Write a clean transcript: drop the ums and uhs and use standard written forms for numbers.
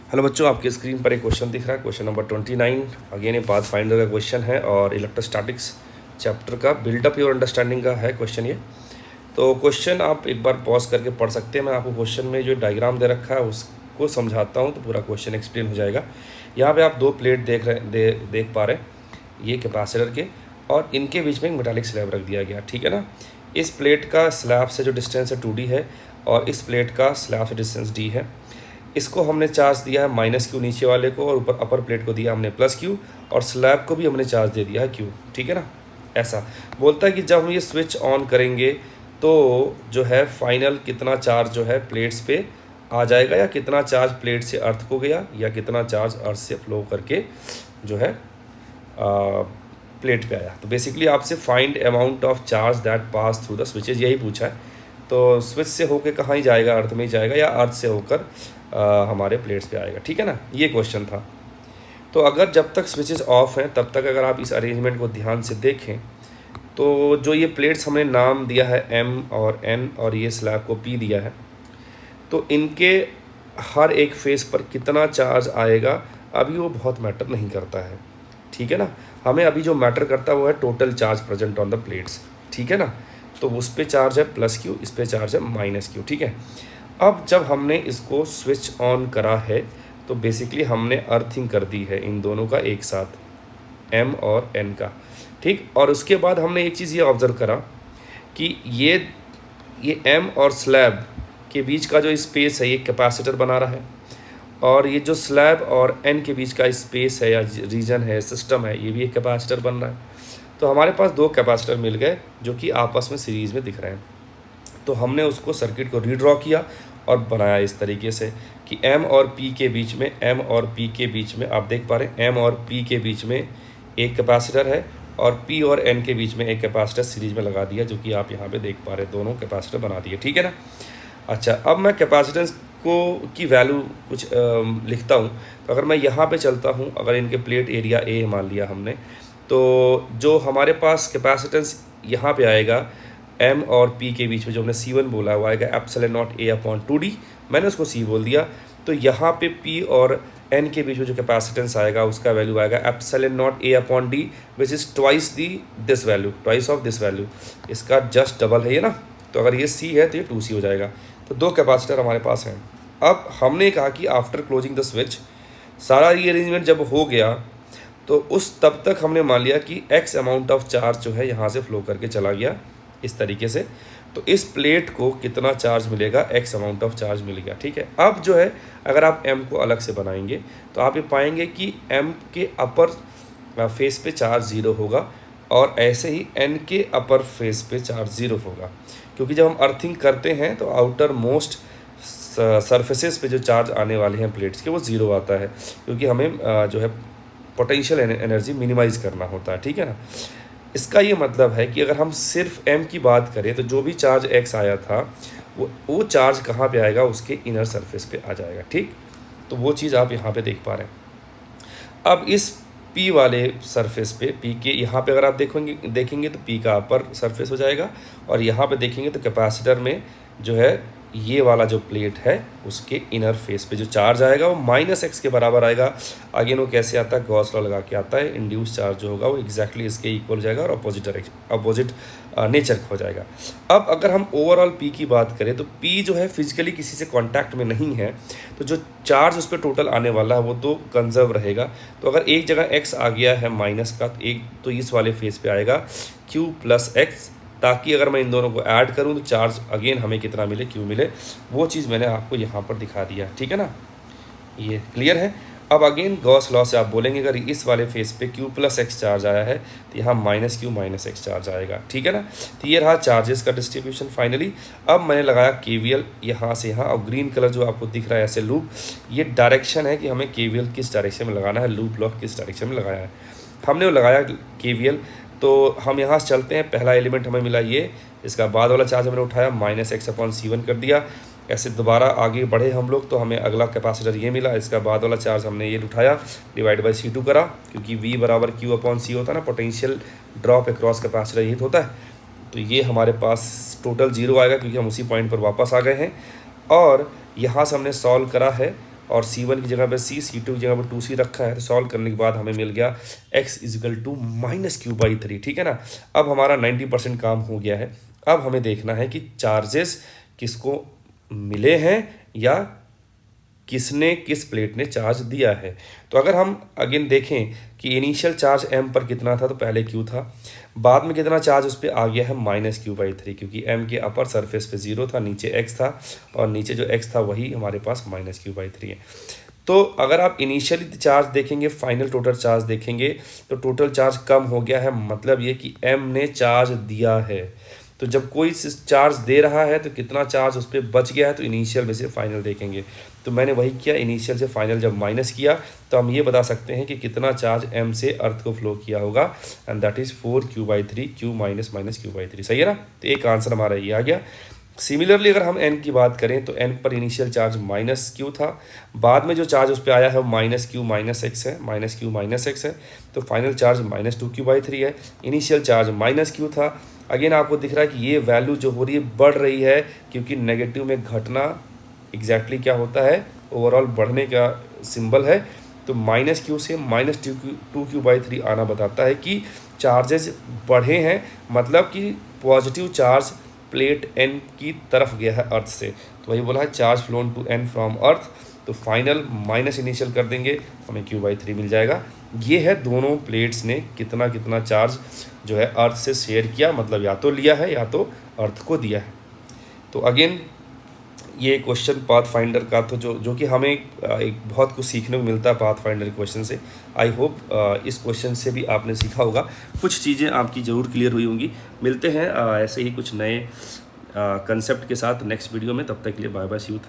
Hello बच्चों, आपकी screen पर एक क्वेश्चन दिख रहा है, क्वेश्चन नंबर 29। अगेन ये पाथफाइंडर का क्वेश्चन है और इलेक्ट्रोस्टैटिक्स चैप्टर का बिल्डअप योर अंडरस्टैंडिंग का है क्वेश्चन ये। तो क्वेश्चन आप एक बार पॉज करके पढ़ सकते हैं। मैं आपको क्वेश्चन में जो डायग्राम दे रखा है उसको समझाता हूँ तो पूरा क्वेश्चन एक्सप्लेन हो जाएगा। यहाँ पे आप दो प्लेट देख पा रहे हैं, ये कैपेसिटर के, और इनके बीच में एक मेटालिक स्लैब रख दिया गया, ठीक है ना। इस प्लेट का स्लैब से जो डिस्टेंस है 2d है और इस प्लेट का स्लैब से डिस्टेंस d है। इसको हमने चार्ज दिया है -q नीचे वाले को, और ऊपर अपर प्लेट को दिया हमने +q, और स्लैब को भी हमने चार्ज दे दिया है q, ठीक है ना। ऐसा बोलता है कि जब हम ये स्विच ऑन करेंगे तो जो है फाइनल कितना चार्ज जो है प्लेट्स पे आ जाएगा, या कितना चार्ज प्लेट से अर्थ को गया, या कितना चार्ज अर्थ से फ्लो करके जो है प्लेट पे आया। तो बेसिकली आपसे find amount of charge that pass through the switches, यही पूछा है। तो स्विच से होकर कहाँ ही जाएगा, अर्थ में ही जाएगा, या अर्थ से होकर हमारे प्लेट्स पे आएगा, ठीक है ना। ये क्वेश्चन था। तो अगर जब तक स्विचेस ऑफ हैं तब तक अगर आप इस अरेंजमेंट को ध्यान से देखें तो जो ये प्लेट्स हमने नाम दिया है M और N, और ये स्लैब को P दिया है, तो इनके हर एक फेस पर कितना चार्ज आएगा अभी वो बहुत मैटर नहीं करता है, ठीक है ना। हमें अभी जो मैटर करता है वो है total charge present on the plates, ठीक है ना। तो उस पर चार्ज है +q, इस पर चार्ज है -q, ठीक है। अब जब हमने इसको स्विच ऑन करा है तो बेसिकली हमने अर्थिंग कर दी है इन दोनों का एक साथ, M और N का, ठीक। और उसके बाद हमने एक चीज़ ये ऑब्ज़र्व करा कि ये M और स्लैब के बीच का जो स्पेस है ये कैपेसिटर बना रहा है, और ये जो स्लैब और N के बीच का स्पेस है या रीजन है, सिस्टम है, ये भी एक कैपेसिटर बन रहा है। तो हमारे पास दो कैपेसिटर मिल गए जो कि आपस में सीरीज़ में दिख रहे हैं। तो हमने उसको सर्किट को रीड्रॉ किया और बनाया इस तरीके से कि M और P के बीच में आप देख पा रहे हैं M और P के बीच में एक कैपेसिटर है, और P और N के बीच में एक कैपेसिटर सीरीज में लगा दिया, जो कि आप यहाँ पे देख पा रहे हैं, दोनों कैपेसिटर बना दिए, ठीक है ना। अच्छा, अब मैं कैपेसिटेंस की वैल्यू कुछ लिखता हूँ। तो अगर मैं यहाँ पे चलता हूँ, अगर इनके प्लेट एरिया A मान लिया हमने, तो जो हमारे पास कैपेसिटेंस यहाँ पे आएगा M और P के बीच में, जो हमने C1 बोला वो आएगा ε0A/2d, मैंने उसको C बोल दिया। तो यहाँ पे P और N के बीच में जो कैपेसिटेंस आएगा उसका वैल्यू आएगा ε0A/d, which is twice of this value. इसका जस्ट डबल है ये ना। तो अगर ये C है तो ये 2C हो जाएगा। तो दो कैपेसिटर हमारे पास हैं। अब हमने कहा कि आफ्टर क्लोजिंग द स्विच सारा ये अरेंजमेंट जब हो गया तो तब तक हमने मान लिया कि X अमाउंट ऑफ चार्ज जो है यहाँ से फ्लो करके चला गया इस तरीके से। तो इस प्लेट को कितना चार्ज मिलेगा, X अमाउंट ऑफ चार्ज मिल गया, ठीक है। अब जो है अगर आप M को अलग से बनाएंगे तो आप ये पाएंगे कि M के अपर फेस पे चार्ज 0 होगा, और ऐसे ही N के अपर फेस पे चार्ज 0 होगा, क्योंकि जब हम अर्थिंग करते हैं तो आउटर मोस्ट सरफेसेस पे जो चार्ज आने वाले हैं प्लेट्स के वो 0 आता है, क्योंकि हमें जो है पोटेंशियल एनर्जी मिनिमाइज करना होता है, ठीक है ना। इसका ये मतलब है कि अगर हम सिर्फ M की बात करें तो जो भी चार्ज X आया था वो चार्ज कहाँ पे आएगा, उसके इनर सरफेस पे आ जाएगा, ठीक। तो वो चीज़ आप यहाँ पे देख पा रहे हैं। अब इस P वाले सरफेस पे, P के यहाँ पे अगर आप देखेंगे तो P का अपर सरफेस हो जाएगा, और यहाँ पे देखेंगे तो कैपेसिटर में जो है ये वाला जो प्लेट है उसके इनर फेस पे जो चार्ज आएगा वो -x के बराबर आएगा। अगेन वो कैसे आता है, गॉस लॉ लगा के आता है। इंड्यूस चार्ज जो होगा वो एग्जैक्टली इसके इक्वल हो जाएगा और अपोजिट नेचर का हो जाएगा। अब अगर हम ओवरऑल P की बात करें तो P जो है फिजिकली किसी से कांटेक्ट में नहीं है, तो जो चार्ज उस पर टोटल आने वाला है वो तो कंजर्व रहेगा। तो अगर एक जगह x आ गया है माइनस का, तो इस वाले फेस पे आएगा q + x, ताकि अगर मैं इन दोनों को ऐड करूं तो चार्ज अगेन हमें कितना मिले, q मिले। वो चीज़ मैंने आपको यहाँ पर दिखा दिया, ठीक है ना। ये क्लियर है। अब अगेन गॉस लॉ से आप बोलेंगे अगर इस वाले फेस पे q + x चार्ज आया है तो यहाँ -q - x चार्ज आएगा, ठीक है ना। तो ये रहा चार्जेस का डिस्ट्रीब्यूशन फाइनली। अब मैंने लगाया KVL यहाँ से यहाँ, और ग्रीन कलर जो आपको दिख रहा है ऐसे लूप, ये डायरेक्शन है कि हमें KVL किस डायरेक्शन में लगाना है, लूप लॉ किस डायरेक्शन में लगाया है। हमने वो लगाया KVL। तो हम यहाँ से चलते हैं, पहला एलिमेंट हमें मिला ये, इसका बाद वाला चार्ज हमने उठाया -x/C1 कर दिया। ऐसे दोबारा आगे बढ़े हम लोग तो हमें अगला कैपेसिटर ये मिला, इसका बाद वाला चार्ज हमने ये उठाया, डिवाइड बाई C2 करा, क्योंकि V = Q/C होता है ना, पोटेंशियल ड्रॉप अक्रॉस कैपेसिटर ये होता है। तो ये हमारे पास टोटल 0 आएगा क्योंकि हम उसी पॉइंट पर वापस आ गए हैं। और यहाँ से हमने सॉल्व करा है और C1 की जगह पे C, C2 की जगह पे 2C रखा है। तो सॉल्व करने के बाद हमें मिल गया x इजिकल टू -q/3, ठीक है ना। अब हमारा 90% काम हो गया है। अब हमें देखना है कि चार्जेस किसको मिले हैं या किसने किस प्लेट ने चार्ज दिया है। तो अगर हम अगेन देखें कि इनिशियल चार्ज m पर कितना था, तो पहले q था, बाद में कितना चार्ज उस पर आ गया है -q/3, क्योंकि m के अपर सरफेस पे 0 था, नीचे x था, और नीचे जो x था वही हमारे पास -q/3 है। तो अगर आप इनिशियली चार्ज देखेंगे, फाइनल टोटल चार्ज देखेंगे, तो टोटल चार्ज कम हो गया है, मतलब ये कि m ने चार्ज दिया है। तो जब कोई चार्ज दे रहा है तो कितना चार्ज उस पर बच गया है, तो इनिशियल में से फाइनल देखेंगे। तो मैंने वही किया, इनिशियल से फाइनल जब माइनस किया तो हम ये बता सकते हैं कि कितना चार्ज m से अर्थ को फ्लो किया होगा, and that is 4q/3, q minus q/3, सही है ना। तो एक आंसर हमारा ये आ गया। सिमिलरली अगर हम n की बात करें तो n पर इनिशियल चार्ज -q था, बाद में जो चार्ज उस पर आया है वो -q-x है, -q-x है, तो फाइनल चार्ज -2q/3 है। इनिशियल चार्ज -q था। अगेन आपको दिख रहा है कि ये वैल्यू जो हो रही है बढ़ रही है, क्योंकि नेगेटिव में घटना एग्जैक्टली क्या होता है, ओवरऑल बढ़ने का सिंबल है। तो -q से -2q/3 आना बताता है कि चार्जेस बढ़े हैं, मतलब कि पॉजिटिव चार्ज प्लेट n की तरफ गया है अर्थ से। तो वही बोला है charge flown to n from earth, तो फाइनल माइनस इनिशियल कर देंगे, हमें q/3 मिल जाएगा। ये है दोनों प्लेट्स ने कितना कितना चार्ज जो है अर्थ से शेयर किया, मतलब या तो लिया है या तो अर्थ को दिया है। तो अगेन ये क्वेश्चन पाथ फाइंडर का, तो जो कि हमें एक बहुत कुछ सीखने को मिलता है पाथ फाइंडर क्वेश्चन से। आई होप इस क्वेश्चन से भी आपने सीखा होगा, कुछ चीज़ें आपकी ज़रूर क्लियर हुई होंगी। मिलते हैं ऐसे ही कुछ नए कंसेप्ट के साथ नेक्स्ट वीडियो में, तब तक के लिए बाय बाय, सी यू।